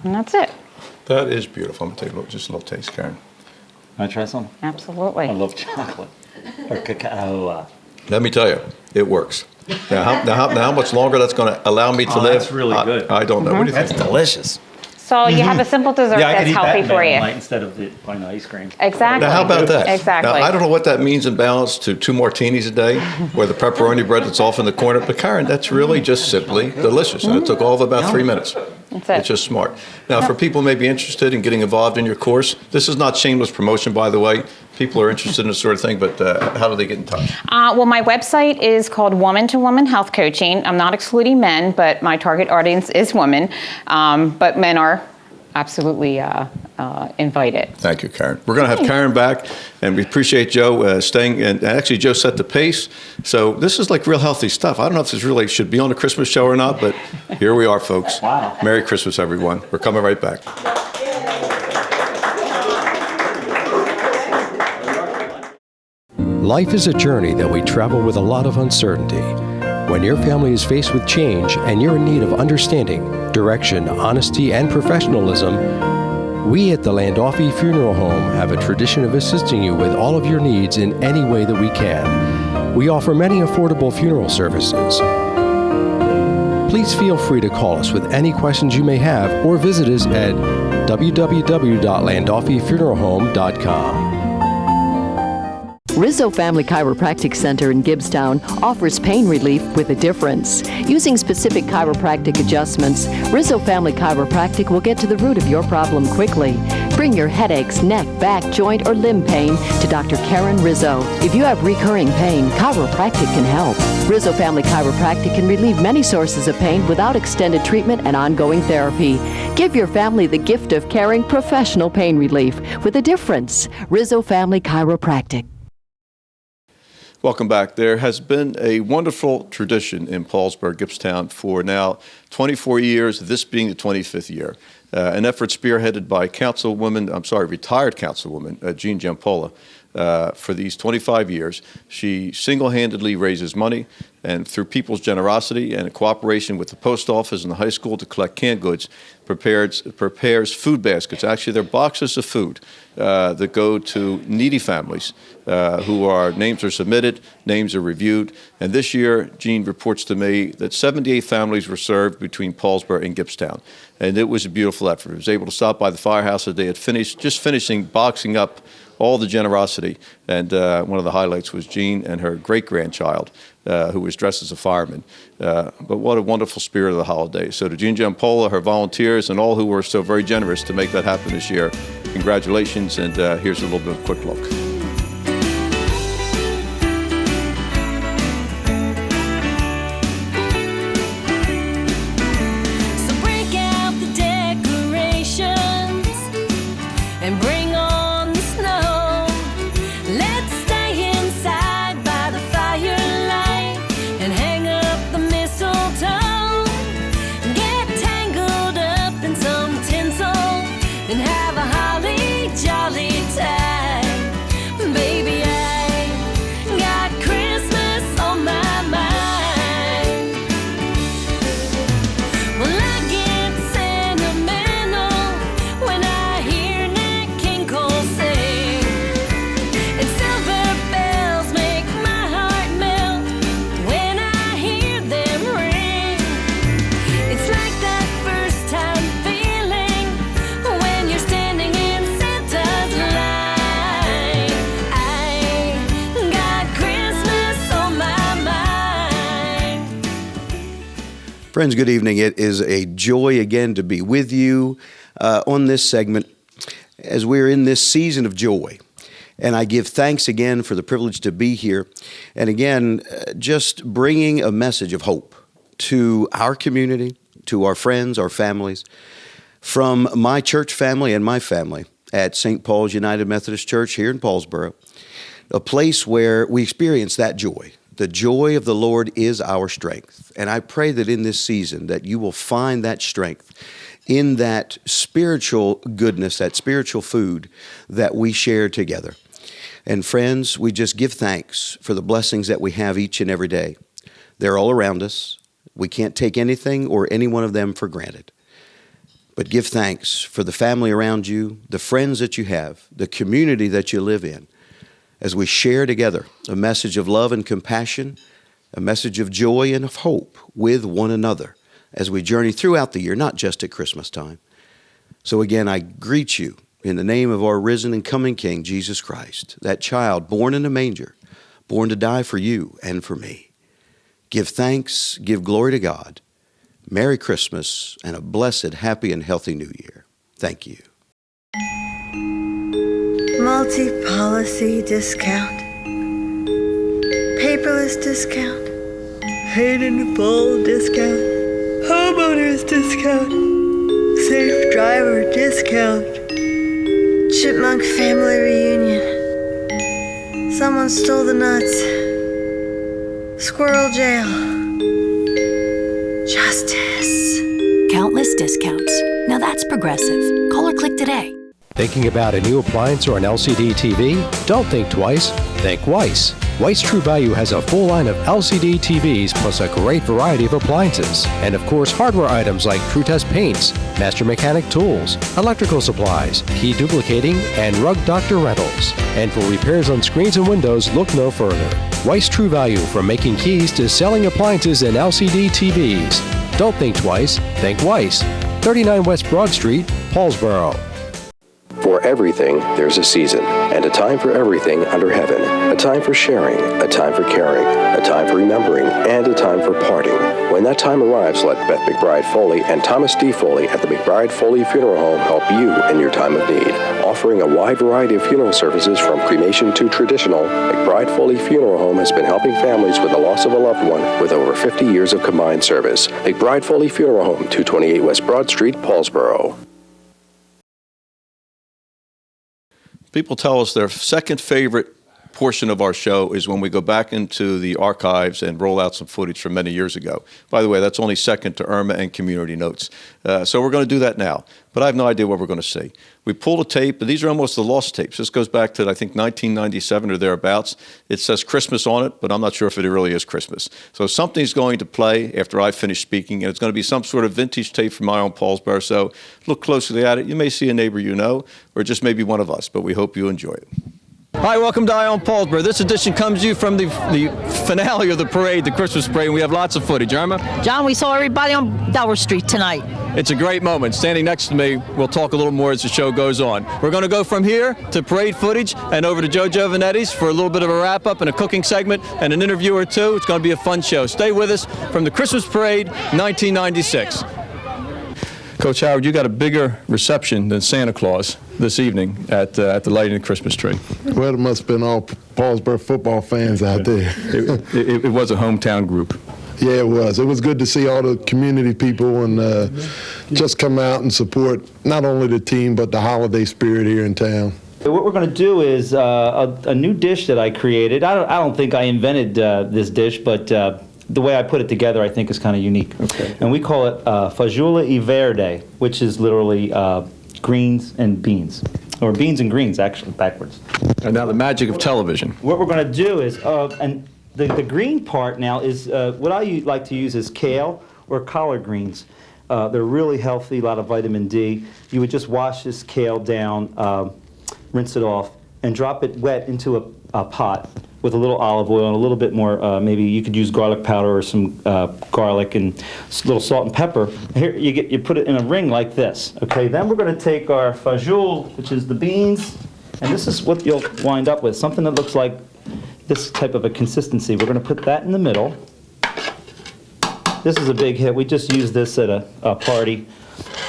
And that's it. That is beautiful. I'm going to take just a little taste, Karen. Can I try some? Absolutely. I love chocolate. Or cacao. Let me tell you, it works. Now how much longer that's going to allow me to live? That's really good. I don't know. What do you think? That's delicious. So you have a simple dessert that's healthy for you. Instead of buying ice cream. Exactly. Now, how about that? Exactly. Now, I don't know what that means in balance to 2 martinis a day, or the pepperoni bread that's off in the corner. But Karen, that's really just simply delicious, and it took all of about 3 minutes. That's it. It's just smart. Now, for people maybe interested in getting involved in your course, this is not shameless promotion, by the way. People are interested in this sort of thing, but how do they get in touch? Well, my website is called Woman to Woman Health Coaching. I'm not excluding men, but my target audience is women. But men are absolutely invite it. Thank you, Karen. We're going to have Karen back, and we appreciate Joe staying. And actually, Joe set the pace. So this is like real healthy stuff. I don't know if this really should be on a Christmas show or not, but here we are, folks. Wow. Merry Christmas, everyone. We're coming right back. Life is a journey that we travel with a lot of uncertainty. When your family is faced with change and you're in need of understanding, direction, honesty, and professionalism, we at the Landolfi Funeral Home have a tradition of assisting you with all of your needs in any way that we can. We offer many affordable funeral services. Please feel free to call us with any questions you may have or visit us at www.landolfifuneralhome.com. Rizzo Family Chiropractic Center in Gibbstown offers pain relief with a difference. Using specific chiropractic adjustments, Rizzo Family Chiropractic will get to the root of your problem quickly. Bring your headaches, neck, back, joint, or limb pain to Dr. Karen Rizzo. If you have recurring pain, chiropractic can help. Rizzo Family Chiropractic can relieve many sources of pain without extended treatment and ongoing therapy. Give your family the gift of caring professional pain relief with a difference. Rizzo Family Chiropractic. Welcome back. There has been a wonderful tradition in Paulsboro, Gibbstown, for now 24 years, this being the 25th year. An effort spearheaded by retired Councilwoman Jean Giampola. For these 25 years, she single-handedly raises money, and through people's generosity and cooperation with the post office and the high school to collect canned goods, prepares food baskets. Actually, they're boxes of food that go to needy families names are submitted, names are reviewed. And this year, Jean reports to me that 78 families were served between Paulsboro and Gibbstown. And it was a beautiful effort. I was able to stop by the firehouse that they had finishing boxing up all the generosity. And one of the highlights was Jean and her great-grandchild, who was dressed as a fireman. But what a wonderful spirit of the holiday. So to Jean Giampola, her volunteers, and all who were so very generous to make that happen this year, congratulations, and here's a little bit of a quick look. Friends, good evening. It is a joy again to be with you on this segment as we're in this season of joy. And I give thanks again for the privilege to be here. And again, just bringing a message of hope to our community, to our friends, our families, from my church family and my family at St. Paul's United Methodist Church here in Paulsboro, a place where we experience that joy. The joy of the Lord is our strength. And I pray that in this season that you will find that strength in that spiritual goodness, that spiritual food that we share together. And friends, we just give thanks for the blessings that we have each and every day. They're all around us. We can't take anything or any one of them for granted. But give thanks for the family around you, the friends that you have, the community that you live in, as we share together a message of love and compassion, a message of joy and of hope with one another as we journey throughout the year, not just at Christmas time. So again, I greet you in the name of our risen and coming King, Jesus Christ, that child born in a manger, born to die for you and for me. Give thanks, give glory to God. Merry Christmas and a blessed, happy, and healthy New Year. Thank you. Multi-policy discount, paperless discount, paid in full discount, homeowners discount, safe driver discount. Chipmunk family reunion. Someone stole the nuts. Squirrel jail. Justice. Countless discounts. Now that's progressive. Call or click today. Thinking about a new appliance or an LCD TV? Don't think twice. Think Weiss. Weiss True Value has a full line of LCD TVs plus a great variety of appliances. And of course, hardware items like TrueTest paints, Master Mechanic tools, electrical supplies, key duplicating, and Rug Doctor rentals. And for repairs on screens and windows, look no further. Weiss True Value, from making keys to selling appliances and LCD TVs. Don't think twice. Think Weiss. 39 West Broad Street, Paulsboro. For everything, there's a season, and a time for everything under heaven. A time for sharing, a time for caring, a time for remembering, and a time for parting. When that time arrives, let Beth McBride Foley and Thomas D. Foley at the McBride Foley Funeral Home help you in your time of need. Offering a wide variety of funeral services from cremation to traditional, McBride Foley Funeral Home has been helping families with the loss of a loved one with over 50 years of combined service. McBride Foley Funeral Home, 228 West Broad Street, Paulsboro. People tell us their second favorite portion of our show is when we go back into the archives and roll out some footage from many years ago. By the way, that's only second to Irma and Community Notes. So we're going to do that now, but I have no idea what we're going to see. We pulled a tape, but these are almost the lost tapes. This goes back to, I think, 1997 or thereabouts. It says Christmas on it, but I'm not sure if it really is Christmas. So something's going to play after I finish speaking, and it's going to be some sort of vintage tape from my own Paulsboro. So look closely at it. You may see a neighbor you know, or just maybe one of us, but we hope you enjoy it. Hi, welcome to Ion Paulsboro. This edition comes to you from the finale of the parade, the Christmas parade, and we have lots of footage. Irma? John, we saw everybody on Delaware Street tonight. It's a great moment. Standing next to me, we'll talk a little more as the show goes on. We're going to go from here to parade footage and over to Joe Giovanetti's for a little bit of a wrap-up and a cooking segment and an interview or two. It's going to be a fun show. Stay with us from the Christmas parade, 1996. Coach Howard, you got a bigger reception than Santa Claus this evening at the lighting of the Christmas tree. Well, it must have been all Paulsboro football fans out there. It was a hometown group. Yeah, it was. It was good to see all the community people and just come out and support not only the team but the holiday spirit here in town. What we're going to do is a new dish that I created. I don't think I invented this dish, but the way I put it together, I think, is kind of unique. Okay. And we call it fagioli e verde, which is literally greens and beans. Or beans and greens, actually, backwards. And now the magic of television. What we're going to do is, and the green part now is, what I like to use is kale or collard greens. They're really healthy, a lot of vitamin D. You would just wash this kale down, rinse it off, and drop it wet into a pot with a little olive oil and a little bit more, maybe you could use garlic powder or some garlic and a little salt and pepper. Here, you put it in a ring like this, okay? Then we're going to take our fajoule, which is the beans, and this is what you'll wind up with, something that looks like this type of a consistency. We're going to put that in the middle. This is a big hit. We just used this at a party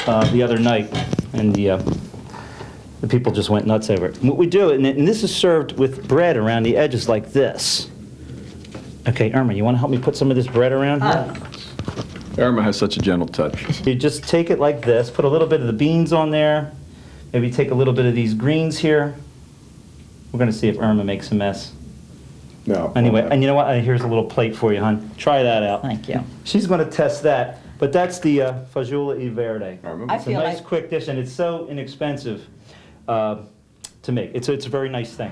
the other night, and the people just went nuts over it. What we do, and this is served with bread around the edges like this. Okay, Irma, you want to help me put some of this bread around here? Irma has such a gentle touch. You just take it like this, put a little bit of the beans on there, maybe take a little bit of these greens here. We're going to see if Irma makes a mess. No. Anyway, and you know what? Here's a little plate for you, hon. Try that out. Thank you. She's going to test that, but that's the fagioli e verde. I It's a feel nice, like quick dish, and it's so inexpensive to make. It's a very nice thing.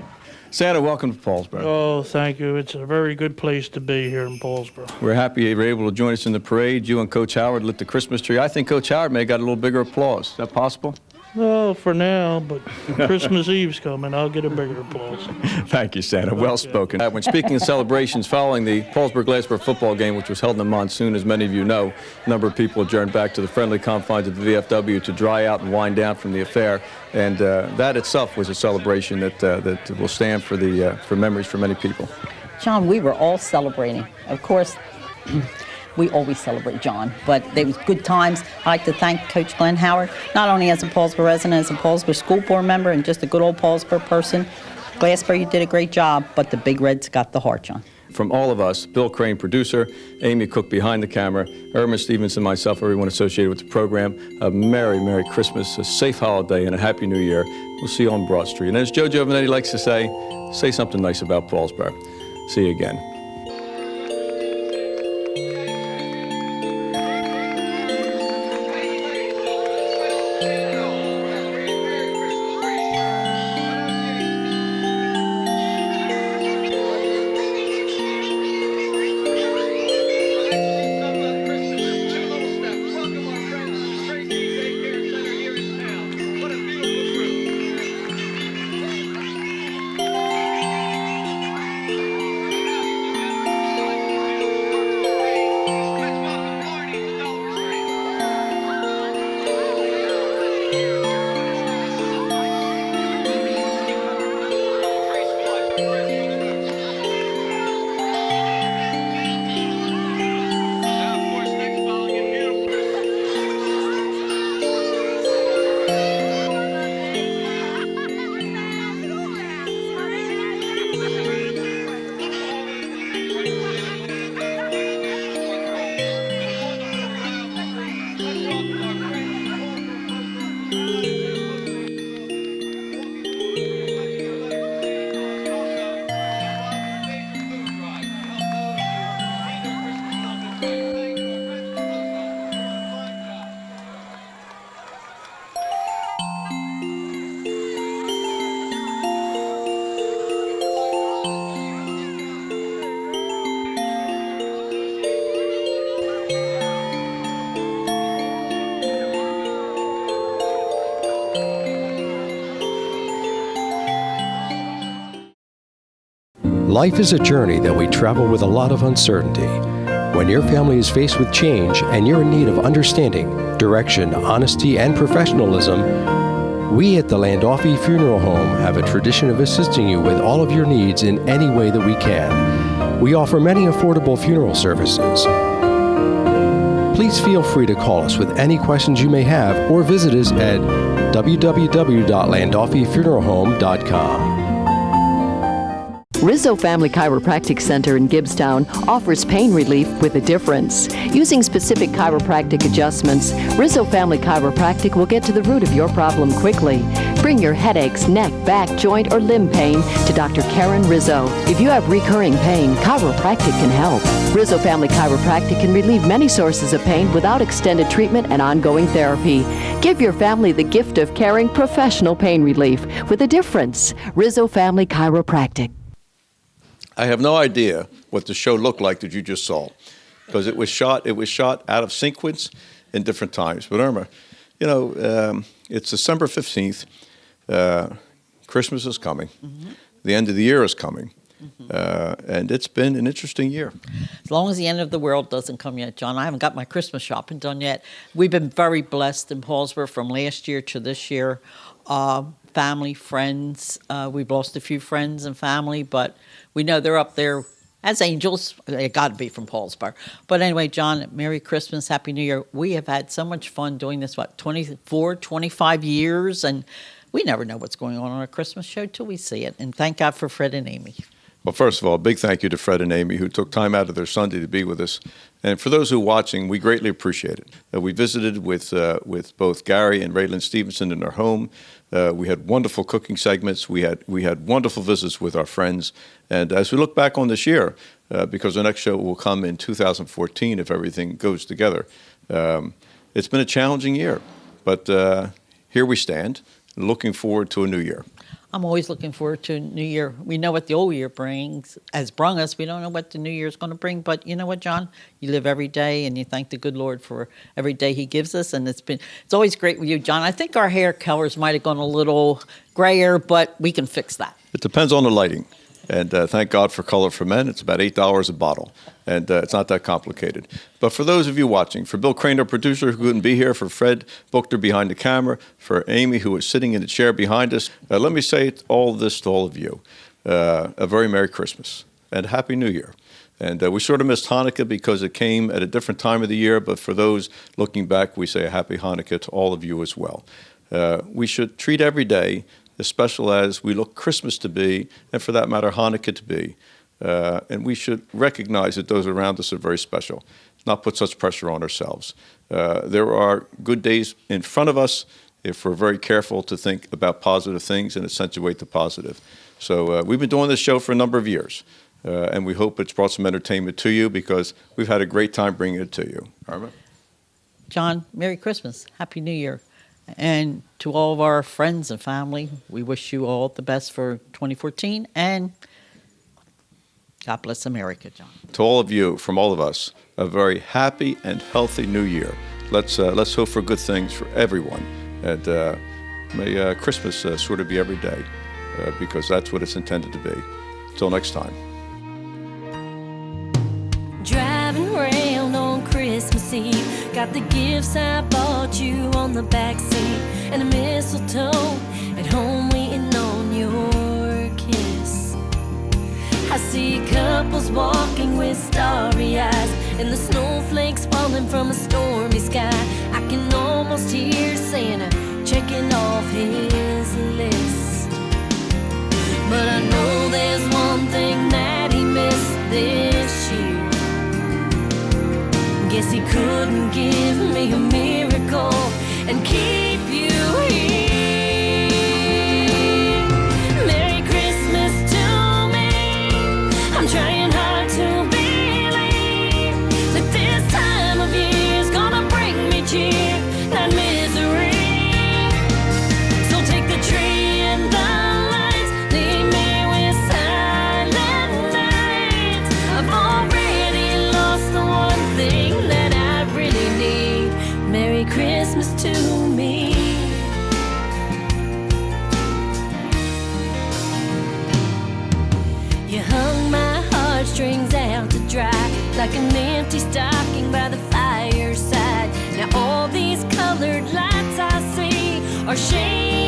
Santa, welcome to Paulsboro. Oh, thank you. It's a very good place to be here in Paulsboro. We're happy you were able to join us in the parade. You and Coach Howard lit the Christmas tree. I think Coach Howard may have got a little bigger applause. Is that possible? Oh, for now, but Christmas Eve's coming. I'll get a bigger applause. Thank you, Santa. Well spoken. When speaking of celebrations following the Paulsboro-Glassboro football game, which was held in the monsoon, as many of you know, a number of people adjourned back to the friendly confines of the VFW to dry out and wind down from the affair. And that itself was a celebration that will stand for memories for many people. John, we were all celebrating. Of course, we always celebrate John, but there was good times. I'd like to thank Coach Glenn Howard, not only as a Paulsboro resident, as a Paulsboro school board member, and just a good old Paulsboro person. Glassboro, you did a great job, but the Big Reds got the heart, John. From all of us, Bill Crane, producer, Amy Cook behind the camera, Irma Stevenson, myself, everyone associated with the program, a Merry, Merry Christmas, a safe holiday, and a Happy New Year. We'll see you on Broad Street. And as Joe Giovanetti likes to say something nice about Paulsboro. See you again. Life is a journey that we travel with a lot of uncertainty. When your family is faced with change and you're in need of understanding, direction, honesty, and professionalism, we at the Landolfi Funeral Home have a tradition of assisting you with all of your needs in any way that we can. We offer many affordable funeral services. Please feel free to call us with any questions you may have or visit us at www.landolfifuneralhome.com. Rizzo Family Chiropractic Center in Gibbstown offers pain relief with a difference. Using specific chiropractic adjustments, Rizzo Family Chiropractic will get to the root of your problem quickly. Bring your headaches, neck, back, joint, or limb pain to Dr. Karen Rizzo. If you have recurring pain, chiropractic can help. Rizzo Family Chiropractic can relieve many sources of pain without extended treatment and ongoing therapy. Give your family the gift of caring professional pain relief with a difference. Rizzo Family Chiropractic. I have no idea what the show looked like that you just saw, because it was shot out of sequence in different times. But Irma, you know, it's December 15th. Christmas is coming. Mm-hmm. The end of the year is coming. Mm-hmm. And it's been an interesting year. As long as the end of the world doesn't come yet, John. I haven't got my Christmas shopping done yet. We've been very blessed in Paulsboro from last year to this year. Family, friends. We've lost a few friends and family, but we know they're up there as angels. They got to be from Paulsboro. But anyway, John, Merry Christmas, Happy New Year. We have had so much fun doing this, 24, 25 years, and we never know what's going on our Christmas show till we see it. And thank God for Fred and Amy. Well, first of all, a big thank you to Fred and Amy, who took time out of their Sunday to be with us. And for those who are watching, we greatly appreciate it. We visited with both Gary and Raylan Stevenson in their home. We had wonderful cooking segments. We had wonderful visits with our friends. And as we look back on this year, because the next show will come in 2014 if everything goes together, it's been a challenging year. But here we stand, looking forward to a new year. I'm always looking forward to a new year. We know what the old year has brung us. We don't know what the new year is going to bring. But you know what, John? You live every day, and you thank the good Lord for every day He gives us. And it's always great with you, John. I think our hair colors might have gone a little grayer, but we can fix that. It depends on the lighting. And thank God for Color for Men. It's about $8 a bottle. And it's not that complicated. But for those of you watching, for Bill Crane, our producer, who couldn't be here, for Fred Buchter behind the camera, for Amy, who is sitting in the chair behind us, let me say all this to all of you. A very Merry Christmas and Happy New Year. And we sort of missed Hanukkah because it came at a different time of the year. But for those looking back, we say a Happy Hanukkah to all of you as well. We should treat every day as special as we look Christmas to be, and for that matter, Hanukkah to be, And we should recognize that those around us are very special, not put such pressure on ourselves. There are good days in front of us if we're very careful to think about positive things and accentuate the positive. So we've been doing this show for a number of years, and we hope it's brought some entertainment to you because we've had a great time bringing it to you. Irma? John, Merry Christmas, Happy New Year. And to all of our friends and family, we wish you all the best for 2014, and God bless America, John. To all of you, from all of us, a very happy and healthy New Year. Let's hope for good things for everyone, and may Christmas sort of be every day, because that's what it's intended to be. Till next time. Driving around on Christmas Eve, got the gifts I bought you on the back seat, and a mistletoe at home waiting on your kiss. I see couples walking with starry eyes, and the snowflakes falling from a stormy sky. I can almost hear Santa checking off his list. But I know there's one thing that he missed this year. Guess he couldn't give me a miracle and keep you here. Merry Christmas to me. I'm trying hard to believe that this time of year is gonna bring me cheer, not misery. So take the tree and the lights, leave me with silent nights. I've already lost the one thing that I really need. Merry Christmas to me. You hung my heartstrings out to dry like an empty stocking by the fireside. Now all these colored lights I see are shades